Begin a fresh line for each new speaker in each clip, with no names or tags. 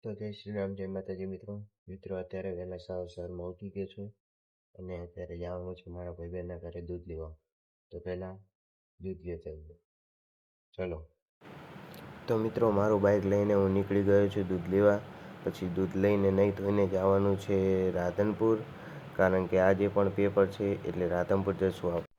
તો જય શ્રી રામ, જય માતાજી મિત્રો અત્યારે વહેલા સવારમાં ઉઠી ગયો છું અને અત્યારે જવાનું છે મારા ભાઈબંધના ઘરે દૂધ લેવા. તો પહેલાં દૂધ લેતા આવીએ. ચલો. તો મિત્રો મારું બાઇક લઈને હું નીકળી ગયો છું દૂધ લેવા. પછી દૂધ લઈને નહીં ધોઈને જવાનું છે રાધનપુર, કારણ કે આજે પણ પેપર છે એટલે રાધનપુર જશું આપણે.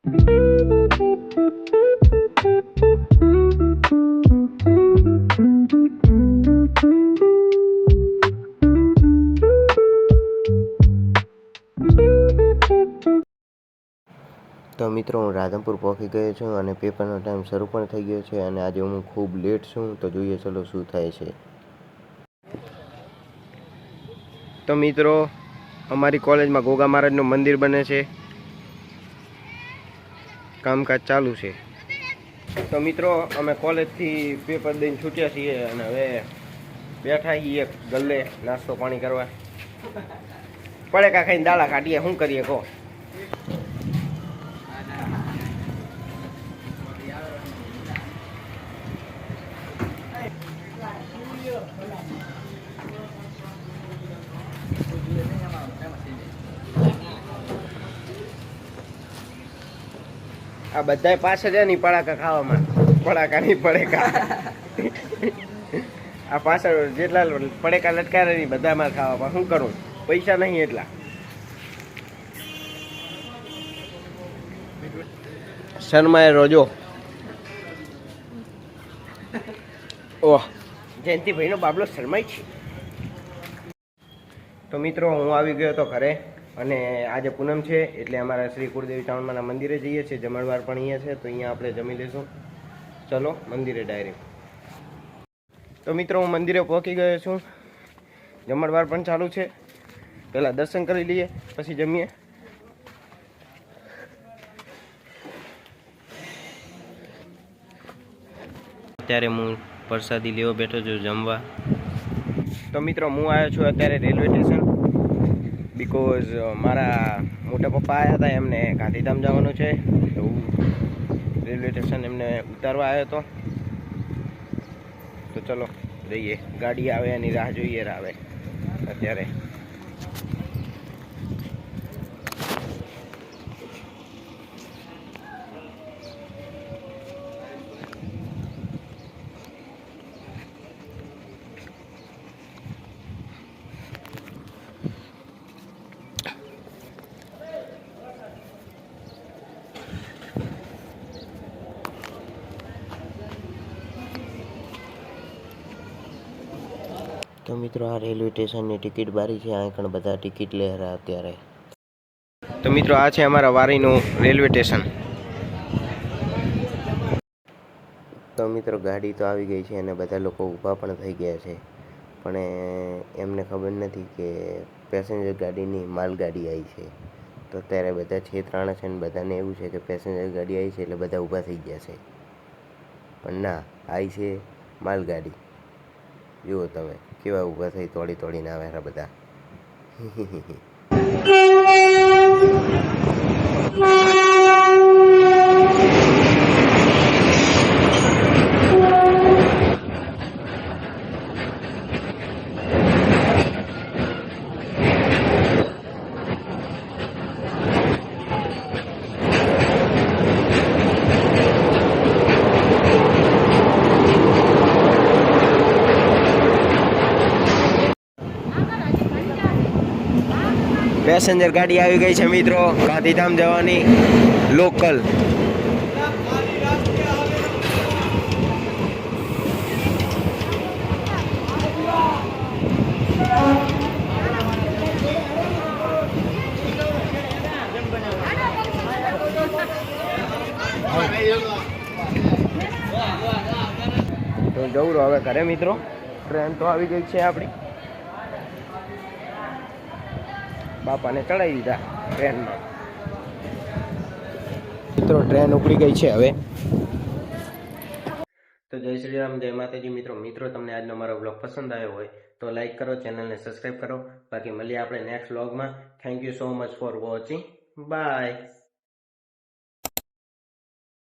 તો મિત્રો હું રાધનપુર પહોંચી ગયો છું અને પેપરનો ટાઈમ શરૂ પણ થઈ ગયો છે અને આજે હું ખૂબ લેટ છું. તો જોઈએ ચલો શું થાય છે. તો મિત્રો અમારી કોલેજમાં ગોગા મહારાજનું મંદિર બને છે, કામકાજ ચાલુ છે. તો મિત્રો અમે કોલેજથી પેપર દઈને છૂટ્યા છીએ અને હવે બેઠા છીએ ગલ્લે નાસ્તો પાણી કરવા. પડેકા ખાઈને દાડા કાઢીએ, શું કરીએ કહો. આ બધાય પાછળ છે ની પડાકા ખાવામાં, પડાકા નહીં પડેકા. આ પાછળ જેટલા પડેકા લટકારે નહીં બધામાં ખાવા, શું કરું, પૈસા નહીં એટલા. શર્માએ રોજો. ઓહ, જયંતિભાઈનો બાબલો શર્માય છે. તો મિત્રો હું આવી ગયો તો ઘરે અને આજે પૂનમ છે એટલે અમારા શ્રી કુળદેવી ટાઉનમાંના મંદિરે જઈએ છીએ. જમણવાર પણ અહીંયા છે તો અહીંયા આપણે જમી લઈશું. ચલો મંદિરે ડાયરેક્ટ. તો મિત્રો હું મંદિરે પહોંચી ગયો છું, જમણવાર પણ ચાલુ છે. પહેલાં દર્શન કરી લઈએ પછી જમીએ. અત્યારે હું પ્રસાદી લેવા બેઠો છું જમવા. તો મિત્રો હું આવ્યો છું અત્યારે રેલવે સ્ટેશન, બિકોઝ મારા મોટા પપ્પા આવ્યા હતા, એમને ગાંધીધામ જવાનું છે તો હું રેલવે સ્ટેશન એમને ઉતારવા આવ્યો હતો. તો ચલો જઈએ, ગાડી આવે એની રાહ જોઈએ આવે અત્યારે. તો મિત્રો આ રેલવે સ્ટેશનની ટિકિટ બારી છે, અહીં પણ બધા ટિકિટ લે રહ્યા અત્યારે. તો મિત્રો આ છે અમારા વારીનું રેલવે સ્ટેશન. તો મિત્રો ગાડી તો આવી ગઈ છે અને બધા લોકો ઊભા પણ થઈ ગયા છે, પણ એમને ખબર નથી કે પેસેન્જર ગાડીની માલગાડી આવી છે. તો અત્યારે બધા છેતરાણા છે અને બધાને એવું છે કે પેસેન્જર ગાડી આવી છે એટલે બધા ઊભા થઈ ગયા છે, પણ ના, આવી છે માલગાડી. જુઓ તમે કેવા ઊભા થઈ તોડીને આવ્યા બધા. પેસેન્જર ગાડી આવી ગઈ છે મિત્રો, ગાંધીધામ જવાની લોકલ. તો જવું હવે ઘરે મિત્રો, ટ્રેન તો આવી ગઈ છે આપણી. બાપાને ચડાવી દીધા ટ્રેનમાં. મિત્રો ટ્રેન ઉપડી ગઈ છે હવે. તો જય શ્રી રામ, જય માતાજી મિત્રો તમને આજનો મારો બ્લોગ પસંદ આવ્યો હોય તો લાઈક કરો, ચેનલને સબસ્ક્રાઈબ કરો. બાકી મળીએ આપણે નેક્સ્ટ વ્લોગમાં. Thank you so much for watching. By.